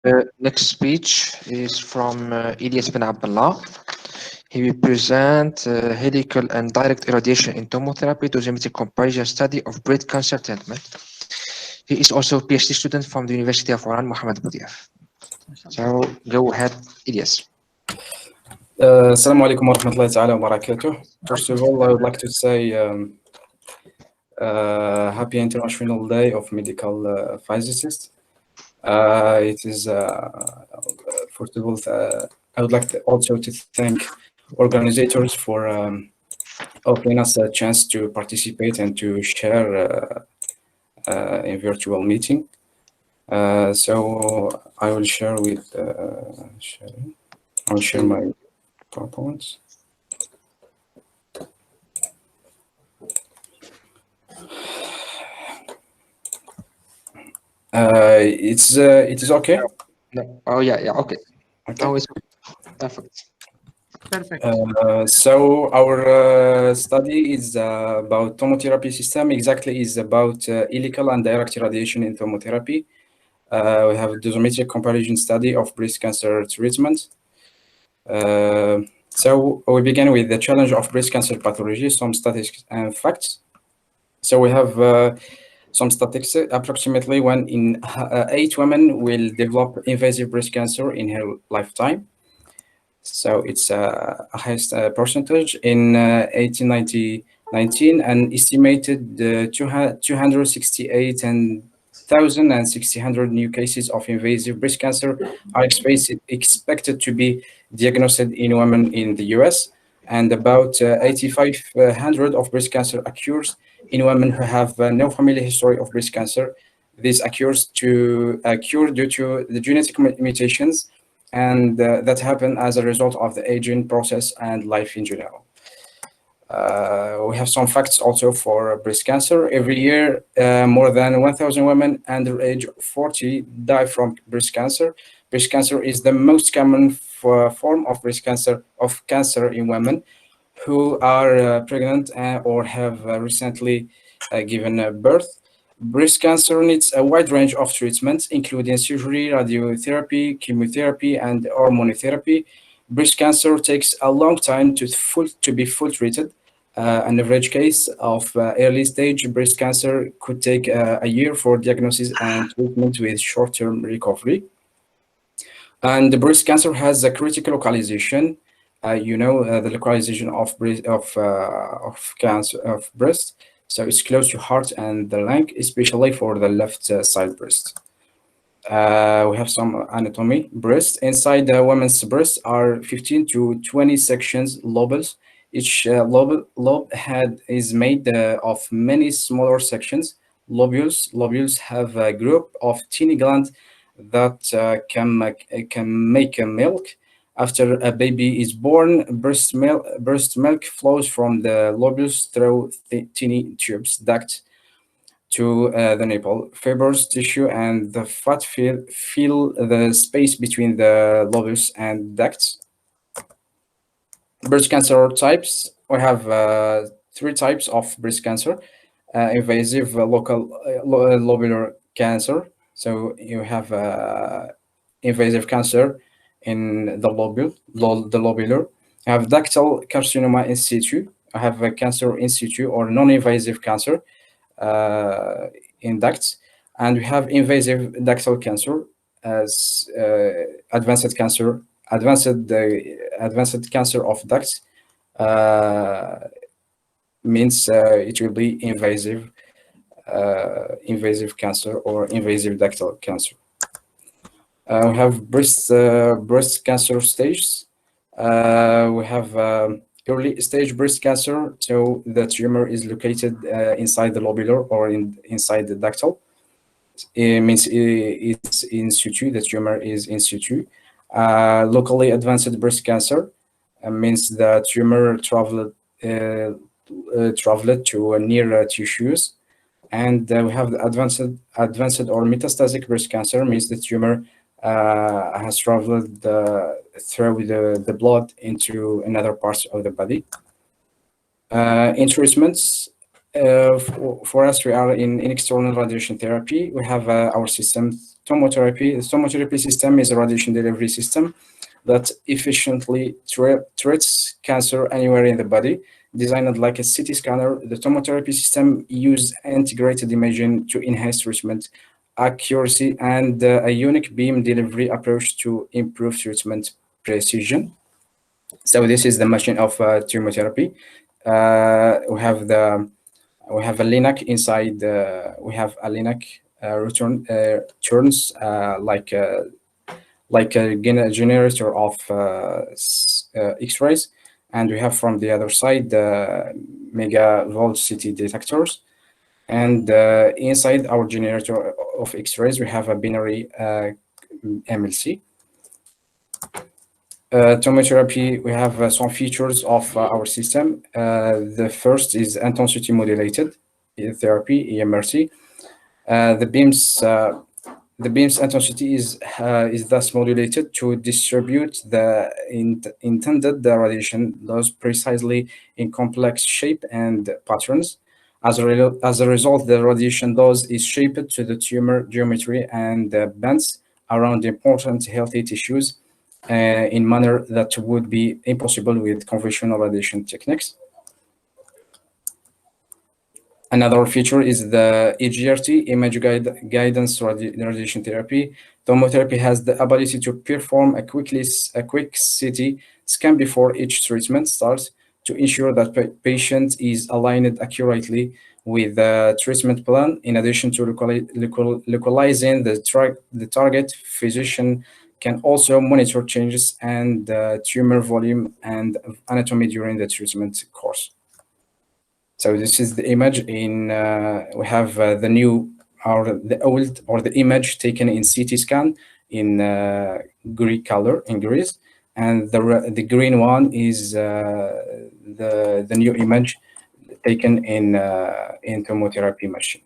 Next speech is from Ilyes BENABDALLAH. He will present helical and direct irradiation in tomotherapy dosimetric comparison study of breast cancer treatment. He is also a PhD student from the University of Oran, Mohamed Boudiaf. So go ahead, Ilyes. Assalamu alaikum wa rahmatullahi ta'ala wa barakatuh. First of all, I would like to say Happy International Day of Medical Physicists. It is, first of all, I would like also to thank organizers for offering us a chance to participate and to share in virtual meeting. So I will share with sharing. I'll share my PowerPoints. It is okay. No. Oh yeah, okay. Okay. Now it's perfect. Perfect. So our study is about tomotherapy system. Exactly, is about helical and direct irradiation in tomotherapy. We have a dosimetric comparison study of breast cancer treatment. So we begin with the challenge of breast cancer pathology, some statistics and facts. So we have some statistics. Approximately 1 in 8 women will develop invasive breast cancer in her lifetime. So it's a highest percentage. In 1819, an estimated 268,600 new cases of invasive breast cancer are expected to be diagnosed in women in the US, and about 8,500 of breast cancer occurs in women who have no family history of breast cancer. This occurs due to the genetic mutations and that happen as a result of the aging process and life in general. We have some facts also for breast cancer. Every year, more than 1,000 women under age 40 die from breast cancer. Breast cancer is the most common form of cancer in women who are pregnant or have recently given birth. Breast cancer needs a wide range of treatments, including surgery, radiotherapy, chemotherapy, and hormonotherapy. Breast cancer takes a long time to be full treated. An average case of early stage breast cancer could take a year for diagnosis and treatment with short-term recovery. And the breast cancer has a critical localization. The localization of breast. So it's close to heart and the lung, especially for the left side breast. We have some anatomy. Breast. Inside the woman's breast are 15 to 20 sections, lobules. Each lobe head is made of many smaller sections. Lobules have a group of tiny glands that can make milk. After a baby is born, breast milk flows from the lobules through tiny tubes, ducts, to the nipple. Fibrous tissue and the fat fill the space between the lobules and ducts. Breast cancer types. We have 3 types of breast cancer. Invasive local lobular cancer. So you have invasive cancer in the lobular. I have ductal carcinoma in situ. I have a cancer in situ or non-invasive cancer in ducts, and we have invasive ductal cancer as advanced cancer of ducts. Means it will be invasive cancer or invasive ductal cancer. We have breast cancer stages. We have early stage breast cancer, so the tumor is located inside the lobular or inside the ductal. It means it's in situ. The tumor is in situ. Locally advanced breast cancer means the tumor traveled to near tissues, and we have the advanced or metastatic breast cancer means the tumor has traveled through the blood into another parts of the body. In treatments, for us, we are in external radiation therapy. We have our system tomotherapy. The tomotherapy system is a radiation delivery system that efficiently treats cancer anywhere in the body. Designed like a CT scanner, the tomotherapy system uses integrated imaging to enhance treatment accuracy and a unique beam delivery approach to improve treatment precision. So this is the machine of tomotherapy. We have a Linux inside. We have a Linux turns like a generator of X-rays, and we have from the other side the megavolt CT detectors. And inside our generator of X-rays, we have a binary MLC. Tomotherapy, we have some features of our system. The first is intensity modulated therapy, EMRT. The beam's intensity is thus modulated to distribute the intended radiation dose precisely in complex shape and patterns. As a result, the radiation dose is shaped to the tumor geometry and bends around important healthy tissues in manner that would be impossible with conventional radiation techniques. Another feature is the EGRT, image guidance radiation therapy. Tomotherapy has the ability to perform a quick CT scan before each treatment starts to ensure that patient is aligned accurately with the treatment plan. In addition to localizing the target, physician can also monitor changes and tumor volume and anatomy during the treatment course. So this is the image in, we have the new, or the old, or the image taken in CT scan in gray color, in grease. And the green one is the new image taken in tomotherapy machine.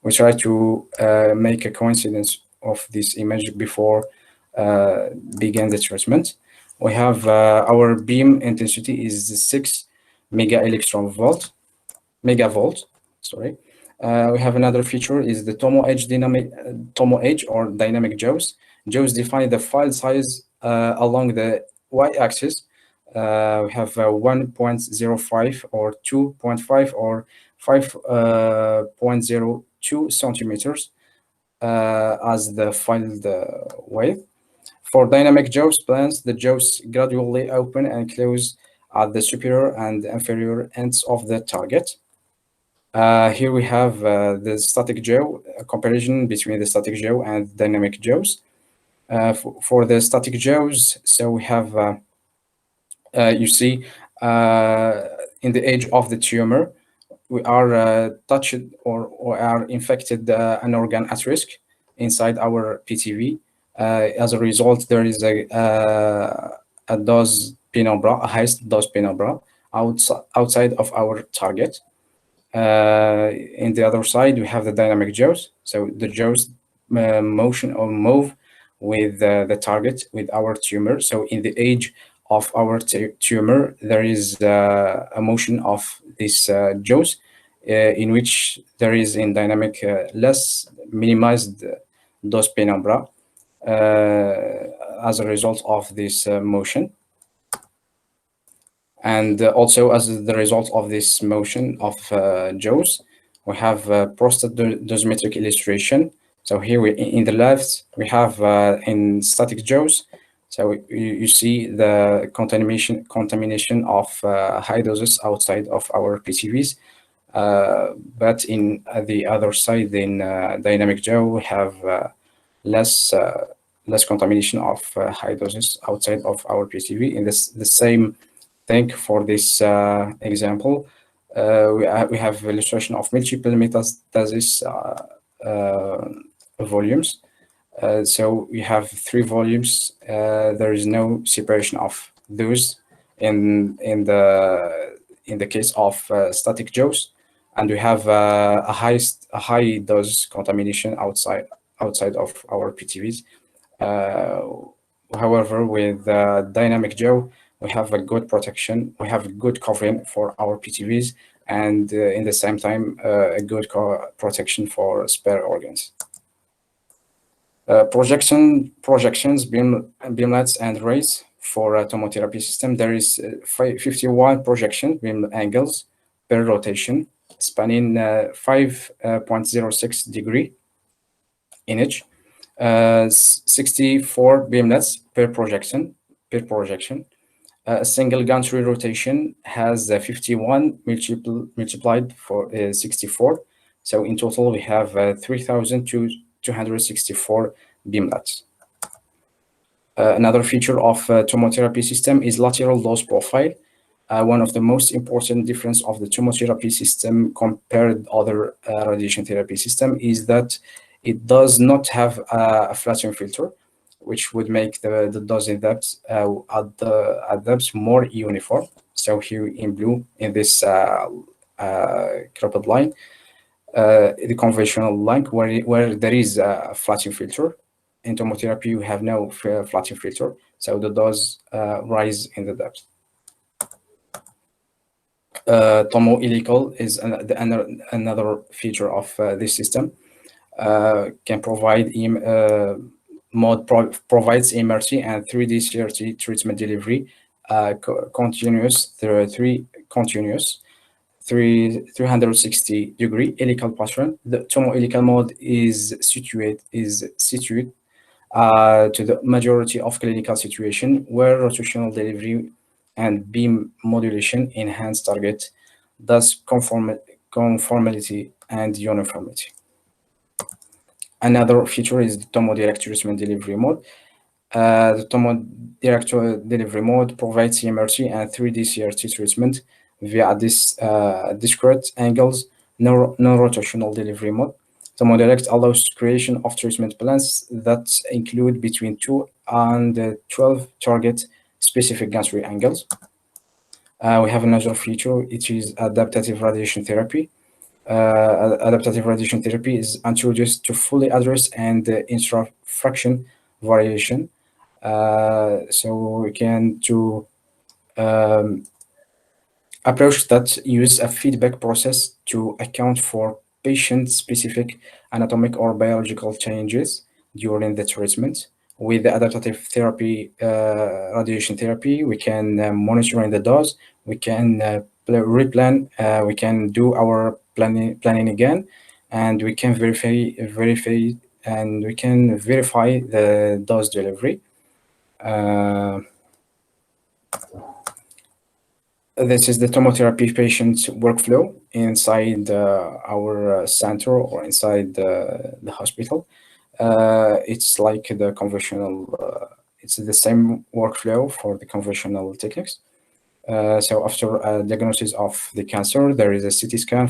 We try to make a coincidence of this image before begin the treatment. We have our beam intensity is 6 megavolt. Sorry. We have another feature is the Tomo Edge or dynamic jaws. Jaws define the file size along the y-axis. We have 1.05 or 2.5 or 5.02 centimeters as the file width. For dynamic jaws plans, the jaws gradually open and close at the superior and inferior ends of the target. Here we have the static jaw, a comparison between the static jaw and dynamic jaws. For the static jaws, so we have, you see, in the edge of the tumor, we are touched or are infected an organ at risk inside our PTV. As a result, there is a dose penumbra, a highest dose penumbra outside of our target. In the other side, we have the dynamic jaws. So the jaws motion or move with the target, with our tumor. So in the edge of our tumor, there is a motion of this jaws, in which there is in dynamic less minimized dose penumbra as a result of this motion. And also as the result of this motion of jaws, we have prostate dosimetric illustration. So here in the left, we have in static jaws. So you see the contamination of high doses outside of our PCVs. But in the other side, in dynamic jaw, we have less contamination of high doses outside of our PCV. In the same thing for this example, we have illustration of multiple metastasis volumes. So we have 3 volumes. There is no separation of those in the case of static jaws, and we have a high dose contamination outside of our PTVs. However, with dynamic jaw, we have a good protection. We have a good covering for our PTVs, and in the same time, a good protection for spare organs. Projections, beamlets, and rays for a tomotherapy system. There is 51 projection beam angles per rotation, spanning 5.06 degree in each. 64 beamlets per projection. A single gantry rotation has 51 multiplied for 64. So in total, we have 3,264 beamlets. Another feature of tomotherapy system is lateral dose profile. One of the most important difference of the tomotherapy system compared other radiation therapy system is that it does not have a flattering filter, which would make the dosing depth at depths more uniform. So here in blue, in this cropped line, the conventional line where there is a flattering filter. In tomotherapy, you have no flattering filter, so the dose rise in the depth. Tomo Helical is another feature of this system. Can provide provides MRT and 3D CRT treatment delivery, continuous 360 degree helical pattern. The Tomo helical mode is situated to the majority of clinical situation where rotational delivery and beam modulation enhance target, thus conformality and uniformity. Another feature is the Tomo direct treatment delivery mode. The Tomo direct delivery mode provides MRT and 3D CRT treatment via this discrete angles, non-rotational delivery mode. Tomo direct allows creation of treatment plans that include between 2 and 12 target specific gantry angles. We have another feature, it is adaptative radiation therapy. Adaptative radiation therapy is introduced to fully address and intrafraction variation. So we can approach that use a feedback process to account for patient-specific anatomic or biological changes during the treatment. With the adaptative therapy, radiation therapy, we can monitor the dose, we can replan, we can do our planning again, and we can verify the dose delivery. This is the tomotherapy patient workflow inside our center or inside the hospital. It's like the conventional, it's the same workflow for the conventional techniques. So after a diagnosis of the cancer, there is a CT scan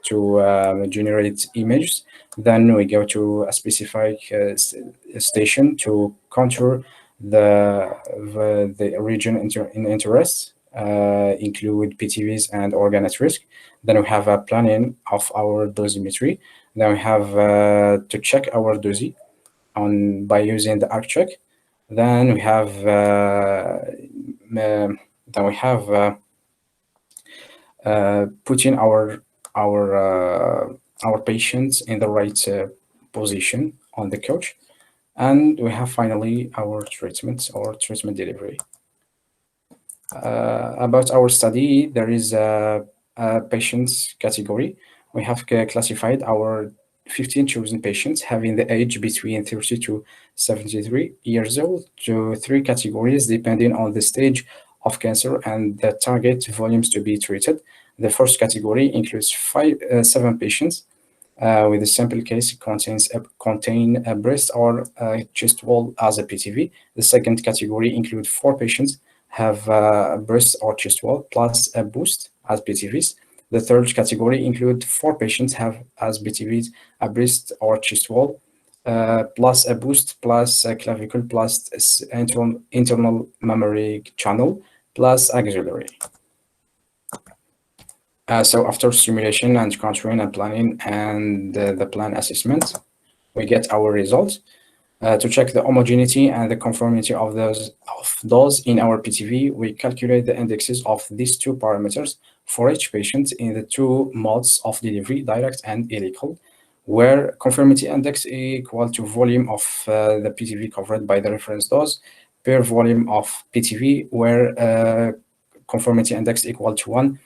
to generate images. Then we go to a specific station to contour the region in interest, include PTVs and organ at risk. Then we have a planning of our dosimetry. Then we have to check our dosi by using the arc check. Then we have putting our patients in the right position on the couch, and we have finally our treatment or treatment delivery. About our study, there is a patients category. We have classified our 15 chosen patients having the age between 30 to 73 years old to 3 categories depending on the stage of cancer and the target volumes to be treated. The first category includes 7 patients with a sample case contain a breast or a chest wall as a PTV. The second category includes 4 patients have a breast or chest wall plus a boost as PTVs. The third category include 4 patients have as PTVs a breast or chest wall plus a boost plus a clavicle plus internal mammary channel plus axillary. So after simulation and contouring and planning and the plan assessment, we get our results. To check the homogeneity and the conformity of those in our PTV, we calculate the indexes of these 2 parameters for each patient in the 2 modes of delivery, direct and helical. where conformity index equal to volume of the PTV covered by the reference dose per volume of PTV, where conformity index equal to 1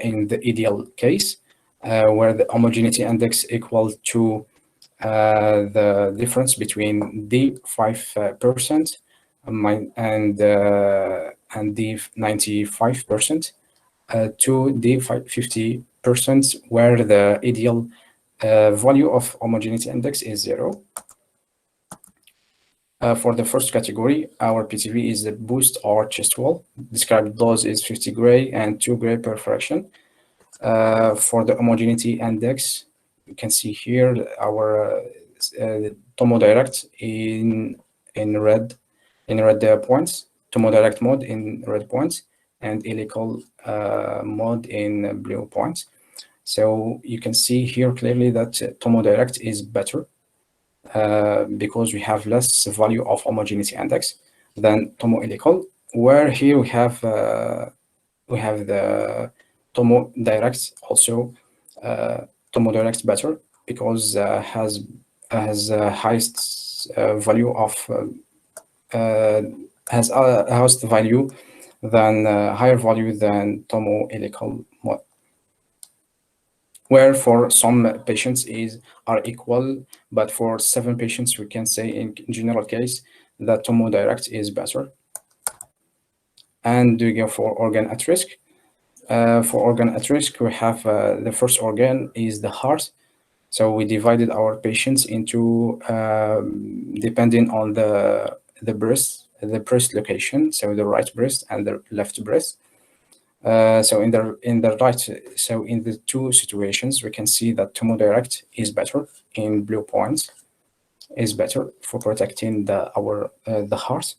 in the ideal case, where the homogeneity index equal to the difference between the 5% and the 95% to the 50%, where the ideal value of homogeneity index is 0. For the first category, our PTV is a boost or chest wall. Described dose is 50 gray and 2 gray per fraction. For the homogeneity index, you can see here our Tomotherapy in red points, Tomotherapy mode in red points, and Helical mode in blue points. So you can see here clearly that Tomotherapy is better because we have less value of homogeneity index than Helical, where here we have the Tomotherapy also. Tomotherapy better because has highest value of has a highest value than higher value than Helical mode, where for some patients are equal, but for 7 patients we can say in general case that Tomotherapy is better. And we go for organ at risk. For organ at risk, we have the first organ is the heart. So we divided our patients into depending on the breast location, so the right breast and the left breast. So in the two situations, we can see that Tomotherapy is better in blue points, is better for protecting the heart.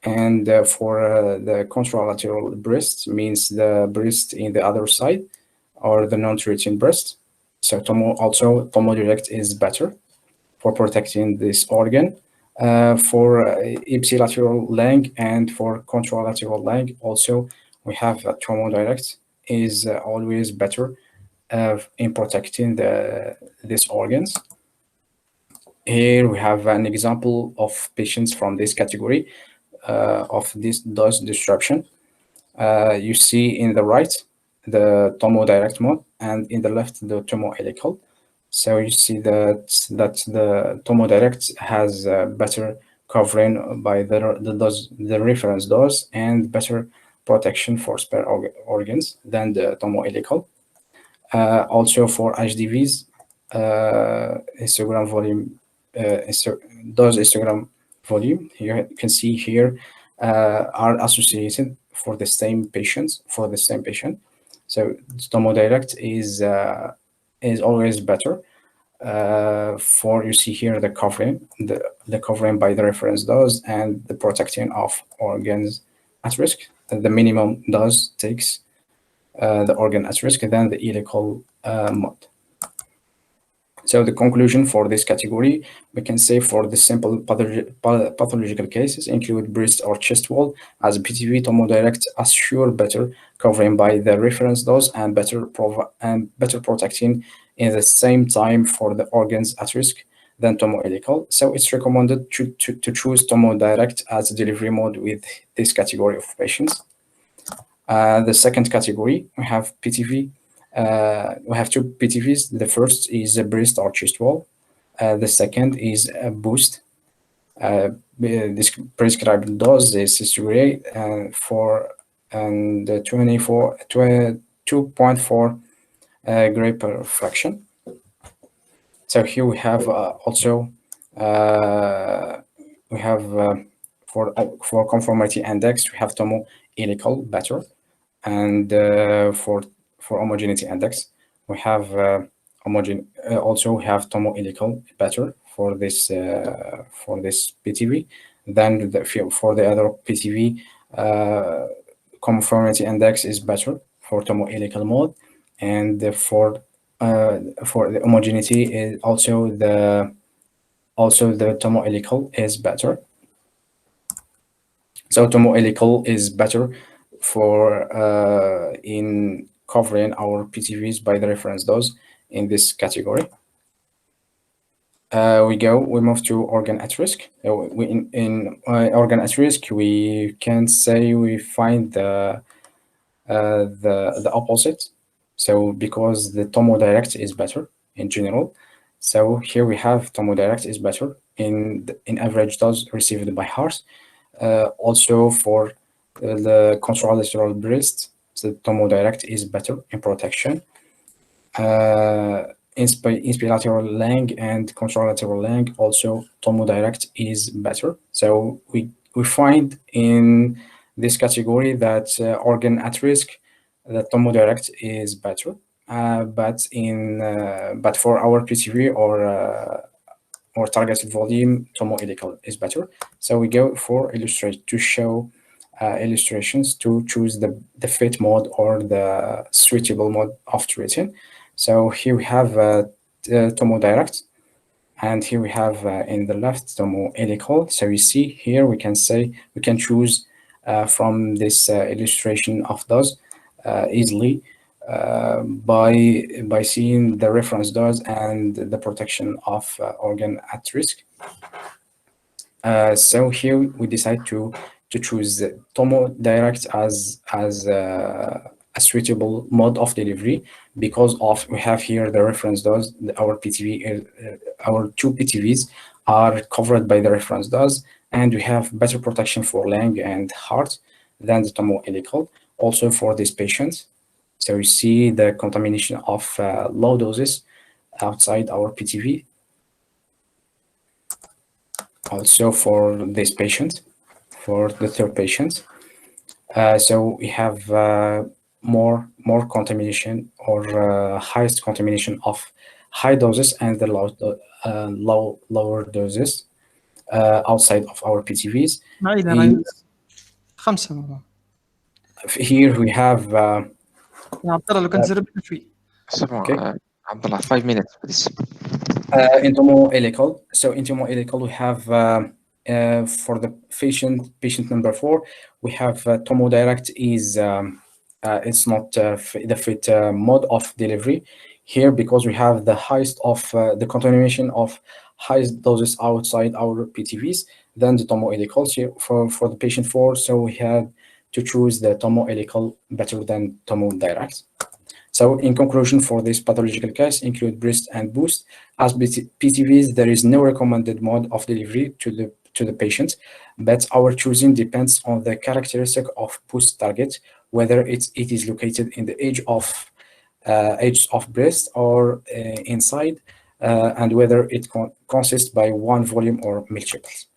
And for the contralateral breast, means the breast in the other side or the non-treating breast. So Tomotherapy is better for protecting this organ. For ipsilateral lung and for contralateral lung, also we have Tomotherapy is always better in protecting these organs. Here we have an example of patients from this category of this dose disruption. You see in the right the Tomotherapy mode and in the left the Helical. So you see that the Tomotherapy has better covering by the reference dose and better protection for spare organs than the Helical. Also for HDVs, histogram volume, dose histogram volume, here you can see here are associated for the same patients, So Tomotherapy is always better for, you see here the covering, the covering by the reference dose and the protecting of organs at risk. The minimum dose takes the organ at risk than the Helical mode. So the conclusion for this category, we can say for the simple pathological cases include breast or chest wall as PTV Tomotherapy assure better covering by the reference dose and better protecting in the same time for the organs at risk than Helical. So it's recommended to choose Tomotherapy as a delivery mode with this category of patients. The second category, we have PTV. We have 2 PTVs. The first is a breast or chest wall. The second is a boost. This prescribed dose is 60 gray and 2.4 gray per fraction. So here we have also we have for conformity index we have Helical better, and for homogeneity index we have also we have Helical better for this PTV than for the other PTV. Conformity index is better for Helical mode, and for the homogeneity is also the Helical is better. So Helical is better for in covering our PTVs by the reference dose in this category. We move to organ at risk. In organ at risk, we can say we find the opposite. So because the TomoDirect is better in general. So here we have TomoDirect is better in average dose received by heart. Also for the contralateral breast, the TomoDirect is better in protection. Inspiratorial lung and contralateral lung, also TomoDirect is better. So we find in this category that organ at risk, the TomoDirect is better. But for our PTV or targeted volume, Helical is better. So we go for illustrate to show illustrations to choose the fit mode or the suitable mode of treating. So here we have TomoDirect, and here we have in the left Helical. So you see here we can say we can choose from this illustration of those easily by seeing the reference dose and the protection of organ at risk. So here we decide to choose TomoDirect as a suitable mode of delivery because of we have here the reference dose. Our PTV, our two PTVs are covered by the reference dose, and we have better protection for lung and heart than the Helical. Also for these patients. So you see the contamination of low doses outside our PTV. Also for this patient, for the third patient. So we have more contamination or highest contamination of high doses and the lower doses outside of our PTVs. Here we have عبدالله لو كان زربنا شوي. Abdullah, 5 minutes, please. In Helical. So in Helical, we have for the patient number 4, we have TomoDirect is it's not the fit mode of delivery here because we have the highest of the contamination of highest doses outside our PTVs than the Helical. So for the patient 4, so we had to choose the Helical better than TomoDirect. So in conclusion, for this pathological case, include breast and boost. As PTVs, there is no recommended mode of delivery to the patient, but our choosing depends on the characteristic of boost target, whether it is located in the edge of breast or inside, and whether it consists by one volume or multiples.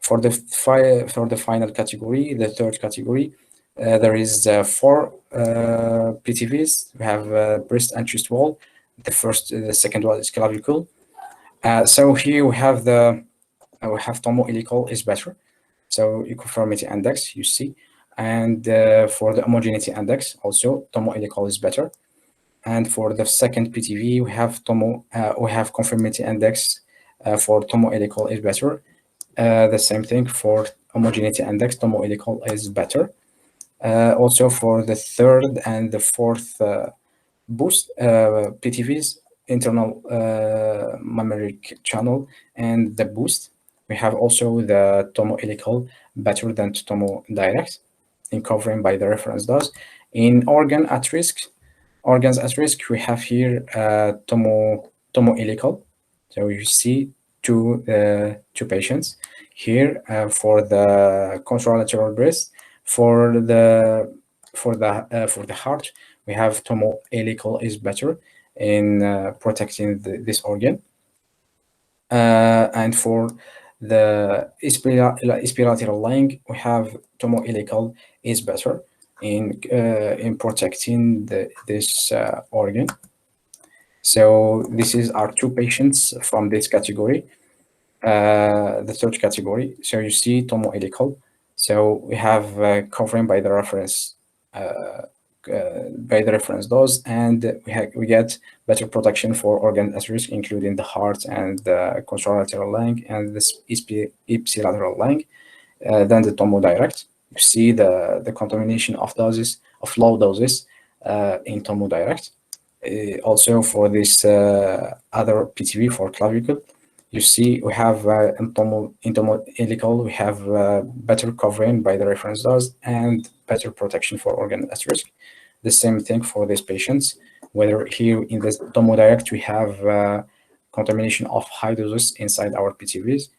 For the final category, the third category, there is 4 PTVs. We have breast and chest wall. The second one is clavicle. So here we have Helical is better. So uniformity index you see, and for the homogeneity index also Helical is better. And for the second PTV we have conformity index for Helical is better. The same thing for homogeneity index, Helical is better. Also for the third and the fourth boost PTVs, internal mammary channel and the boost, we have also the Helical better than TomoDirect in covering by the reference dose. In organs at risk, we have here Helical. So you see two patients here for the contralateral breast. For the heart, we have Helical is better in protecting this organ, and for the inspiratorial lung, we have Helical is better in protecting this organ. So this is our 2 patients from this category, the third category. So you see Helical. So we have covering by the reference dose, and we get better protection for organ at risk, including the heart and the contralateral lung and the ipsilateral lung than the TomoDirect. You see the contamination of low doses in TomoDirect. Also for this other PTV for clavicle, You see, we have in Helical, we have better covering by the reference dose and better protection for organ at risk. The same thing for these patients, whether here in the Tomodirect we have contamination of high doses inside our PTVs,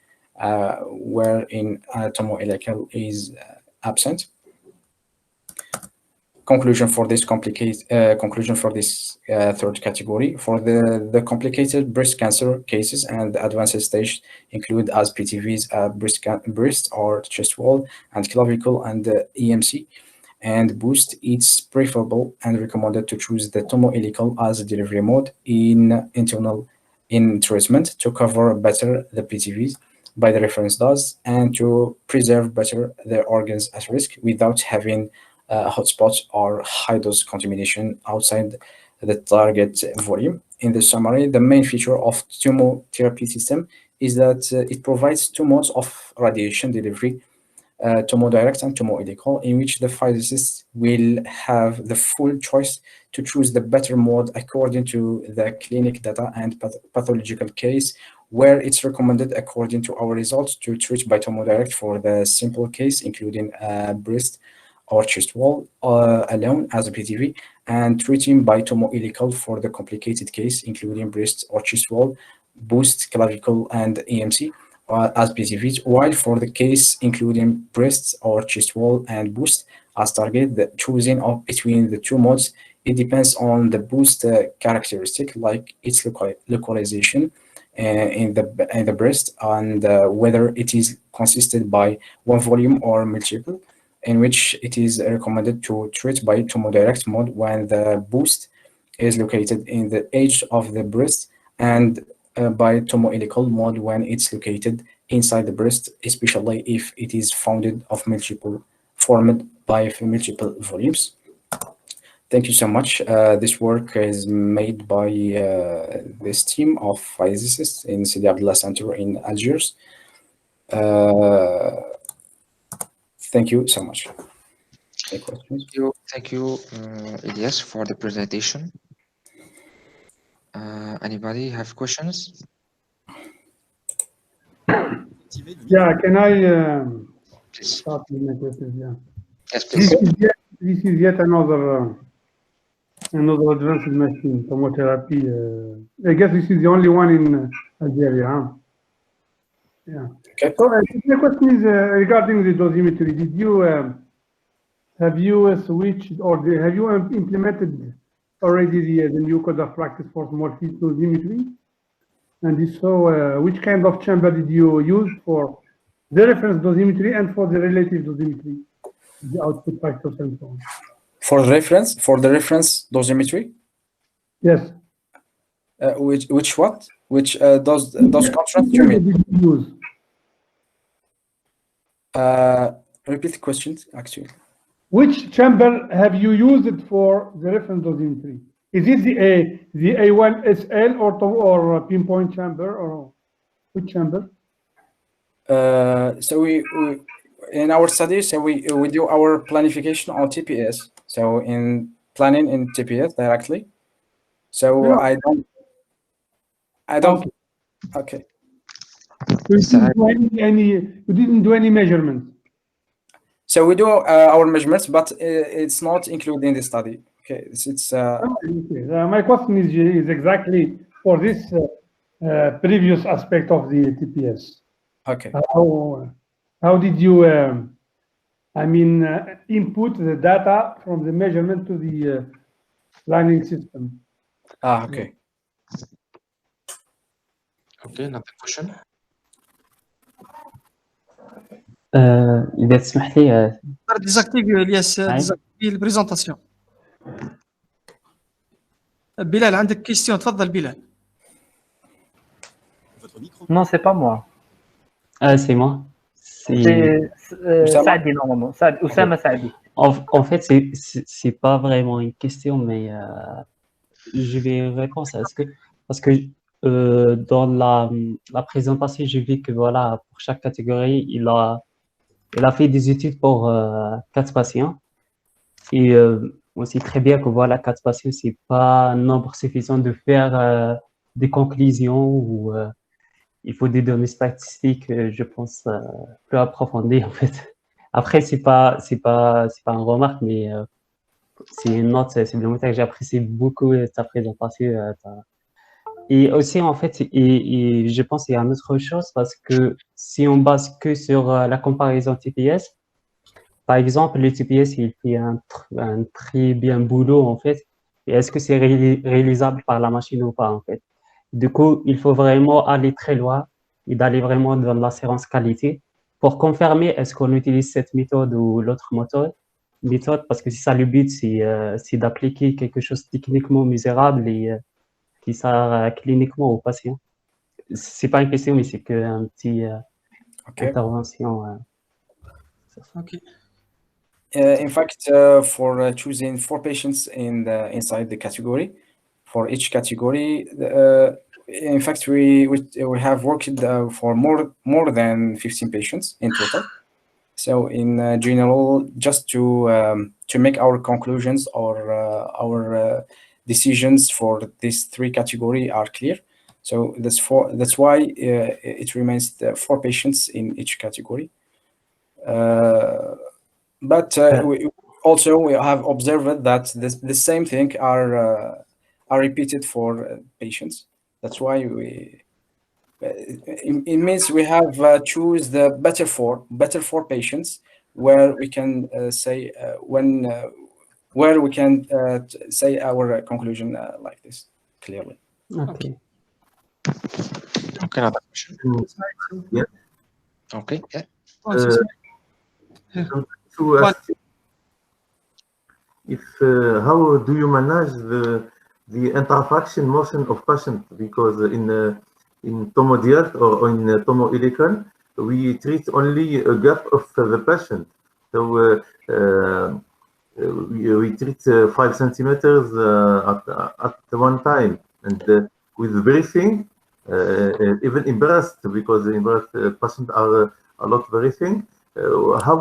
where in Tomo-Helical is absent. Conclusion for this third category. For the complicated breast cancer cases and the advanced stage include as PTVs, breast or chest wall and clavicle and EMC and boost. It's preferable and recommended to choose the Tomo-Helical as a delivery mode in internal treatment to cover better the PTVs by the reference dose and to preserve better the organs at risk without having hotspots or high dose contamination outside the target volume. In the summary, the main feature of Tomotherapy system is that it provides 2 modes of radiation delivery, Tomodirect and Tomo-Helical, in which the physicist will have the full choice to choose the better mode according to the clinic data and pathological case, where it's recommended according to our results to treat by Tomodirect for the simple case, including breast or chest wall alone as a PTV, and treating by Tomo-Helical for the complicated case, including breast or chest wall, boost, clavicle, and EMC as PTVs, while for the case including breast or chest wall and boost as target, the choosing of between the 2 modes, it depends on the boost characteristic, like its localization in the breast and whether it is consisted by 1 volume or multiple, in which it is recommended to treat by Tomodirect mode when the boost is located in the edge of the breast, and by Tomo-Helical mode when it's located inside the breast, especially if it is formed by multiple volumes. Thank you so much. This work is made by this team of physicists in Sidi Abdallah Center in Algiers. Thank you so much. Any questions? Thank you, Ilyes, for the presentation. Anybody have questions? Yeah, can I Please. start with my questions? Yeah. Yes, please. This is yet another advanced machine, Tomotherapy. I guess this is the only one in Algeria, huh? Yeah. Okay. So the question is regarding the dosimetry. Did you have you switched or have you implemented already the new code of practice for small field dosimetry? And if so, which kind of chamber did you use for the reference dosimetry and for the relative dosimetry, the output factors and so on? For the reference dosimetry? Yes. Which what? Which those contrast you mean? Did you use? Repeat the question, actually. Which chamber have you used for the reference dosimetry? Is it the A1SL or pinpoint chamber, or which chamber? So we in our study, so we do our planification on TPS. So in planning in TPS directly. So No. I don't. Okay. You didn't do any measurements. So we do our measurements, but it's not included in the study. Okay, it's. Okay. My question is exactly for this previous aspect of the TPS. Okay. How did you, input the data from the measurement to the planning system? Okay. Okay, another question. إذا تسمح لي ديزاكتيفي الياس ديزاكتيفي البريزونطاسيون. بلال عندك كيستيون، تفضل بلال. Non, c'est pas moi. c'est moi. C'est Saadi normalement. Oussama Saadi. En fait, c'est pas vraiment une question, mais je vais répondre à ce que parce que dans la présentation, j'ai vu que voilà, pour chaque catégorie, il a fait des études pour 4 patients. Et on sait très bien que voilà, 4 patients, c'est pas un nombre suffisant de faire des conclusions il faut des données statistiques, je pense, plus approfondies en fait. Après, c'est pas une remarque, mais c'est une note supplémentaire. J'apprécie beaucoup ta présentation. Et aussi, en fait, et je pense qu'il y a une autre chose parce que si on base que sur la comparaison TPS, par exemple, le TPS, il fait un très bien boulot, en fait. Et est-ce que c'est réalisable par la machine ou pas, en fait? Du coup, il faut vraiment aller très loin et d'aller vraiment dans l'assurance qualité pour confirmer est-ce qu'on utilise cette méthode ou l'autre méthode, parce que si ça, le but, c'est d'appliquer quelque chose de techniquement mesurable et qui sert cliniquement aux patients. C'est pas une question, mais c'est qu'un petit intervention. Ok. In fact, for choosing 4 patients inside the category, for each category, in fact, we have worked for more than 15 patients in total. So in general, just to make our conclusions or our decisions for these 3 categories are clear. So that's why it remains 4 patients in each category. But we have observed that the same thing are repeated for patients. That's why it means we have choose the better for patients where we can say where we can say our conclusion like this clearly. Okay. Okay, another question. Yeah. Okay, yeah. To ask if how do you manage the interfaction motion of patient, because in Tomotherapy or in Helical we treat only a gap of the patient, so we treat 5 centimeters at one time, and with breathing, even in breast, because in breast patients are a lot breathing. How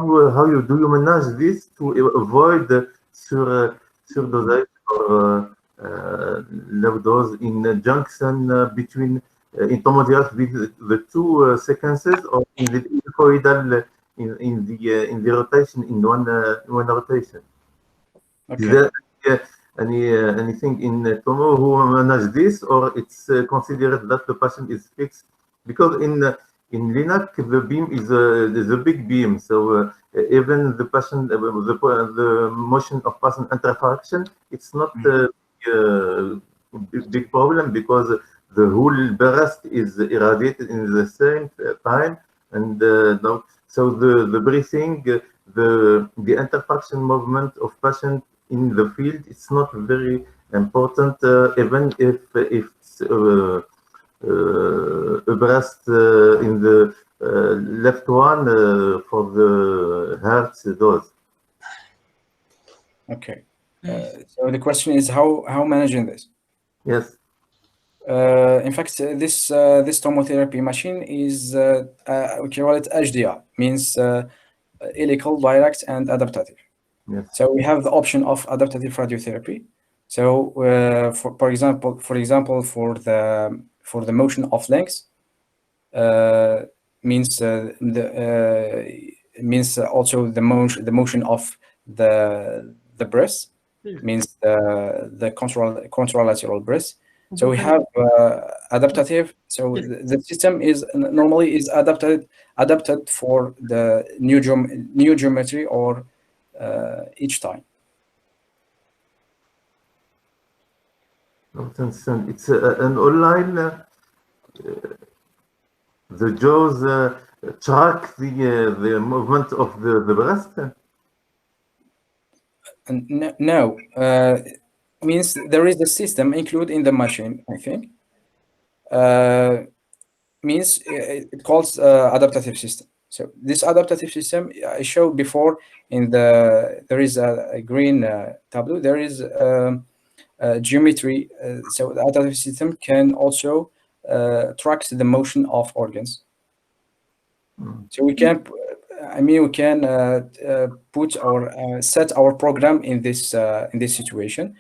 do you manage this to avoid surdosage or low dose in junction between in Tomotherapy with the 2 sequences, or in the helicoidal in the rotation in one rotation? Okay. Is there anything in Tomo who manage this, or it's considered that the patient is fixed? Because in Linux, the beam is a big beam, so even the patient, the motion of patient interfaction, it's not a big problem, because the whole breast is irradiated in the same time, and so the breathing, the interfaction movement of patient in the field, it's not very important, even if it's a breast in the left one for the heart dose. Okay. So the question is how managing this? Yes. In fact, this tomotherapy machine is we call it HDR, means helical, direct, and adaptative. Yes. So we have the option of adaptative radiotherapy. So for example, for the motion of length, means means also the motion of the breast, means the contralateral breast. So we have adaptative. So the system is normally adapted for the new geometry or each time. Understand. It's an online. The jaws track the movement of the breast. No, means there is a system included in the machine, I think. Means it calls adaptative system. So this adaptative system I showed before in there is a green tableau. There is geometry. So the adaptative system can also track the motion of organs. So we can, we can put or set our program in this situation.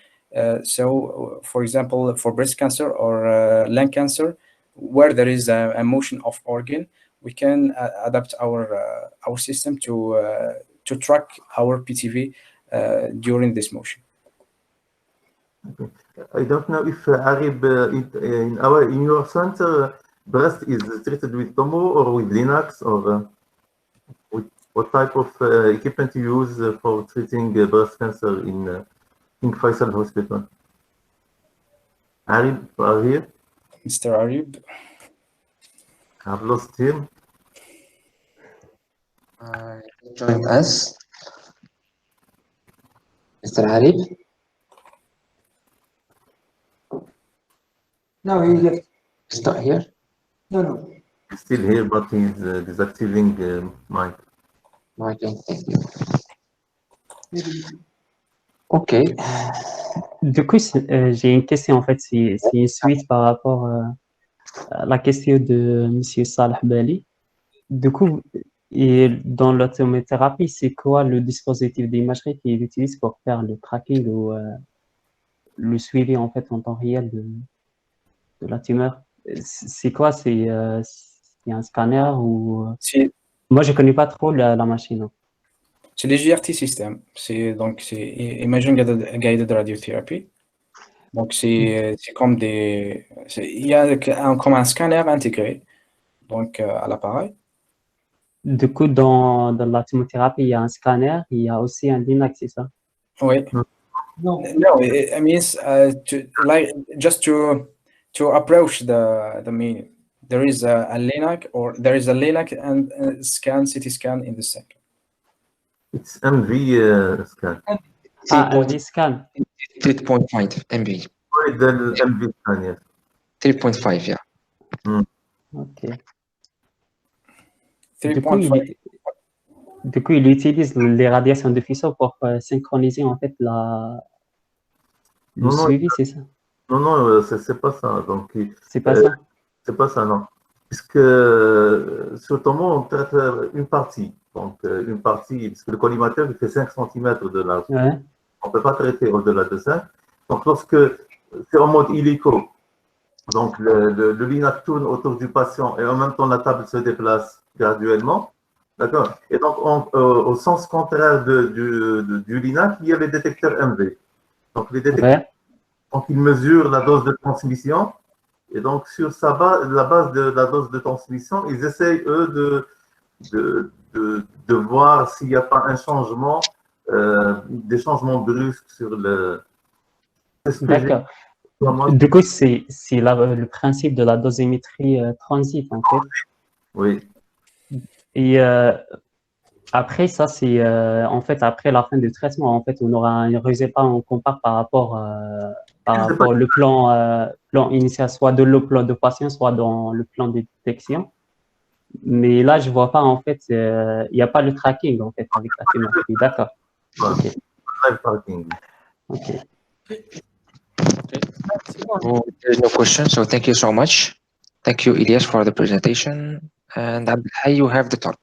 So, for example, for breast cancer or lung cancer, where there is a motion of organ, we can adapt our system to track our PTV during this motion. Okay. I don't know if Arib, in your center, breast is treated with Tomo or with Linux, or what type of equipment you use for treating breast cancer in King Faisal Hospital? Arib, are here? Mr. Arib? I've lost him. Join us. Mr. Arif? No, he left. He's not here? No. He's still here, but he's deactivating mic. Okay, thank you. Ok. Du coup, j'ai une question en fait, c'est une suite par rapport à la question de Monsieur Salah Bali. Du coup, et dans l'automothérapie, c'est quoi le dispositif d'imagerie qu'il utilise pour faire le tracking ou le suivi en fait en temps réel de la tumeur? C'est quoi? C'est un scanner ou moi je connais pas trop la machine. C'est les GRT system. C'est Imaging Guided Radiotherapy. Donc c'est comme il y a comme un scanner intégré donc à l'appareil. Du coup, dans la tomothérapie, il y a un scanner, il y a aussi un Linux, c'est ça? Oui. No, it means just to approach the meaning. There is a Linux and CT scan in the center. It's MV scan. MV scan. 3.5 MV. The MV scan, yes. 3.5, yeah. Ok. 3.5. Du coup, il utilise les radiations de faisceau pour synchroniser en fait le suivi, c'est ça? Non, c'est pas ça. Donc, c'est pas ça? C'est pas ça, non. Puisque sur Tomo, on traite une partie. Donc, une partie, puisque le collimateur, il fait 5 cm de large. Ouais. On ne peut pas traiter au-delà de 5. Donc, lorsque c'est en mode hélico, donc le linac tourne autour du patient et en même temps la table se déplace graduellement. D'accord. Et donc, au sens contraire du linac, il y a les détecteurs MV. Donc, les détecteurs, donc ils mesurent la dose de transmission. Et donc, sur la base de la dose de transmission, ils essayent, eux, de voir s'il n'y a pas un changement, des changements brusques sur le... D'accord. Du coup, c'est le principe de la dosimétrie transit, en fait. Oui. Et après, ça, c'est en fait, après la fin du traitement, en fait, on aura un résultat, on compare par rapport au plan initial, soit dans le plan de patient, soit dans le plan de détection. Mais là, je vois pas, en fait, il n'y a pas le tracking, en fait, avec la tumeur. D'accord. Voilà. Okay. Live tracking. Okay. Well, there's no question, so thank you so much. Thank you, Ilyes, for the presentation. And Abdulhai, you have the talk.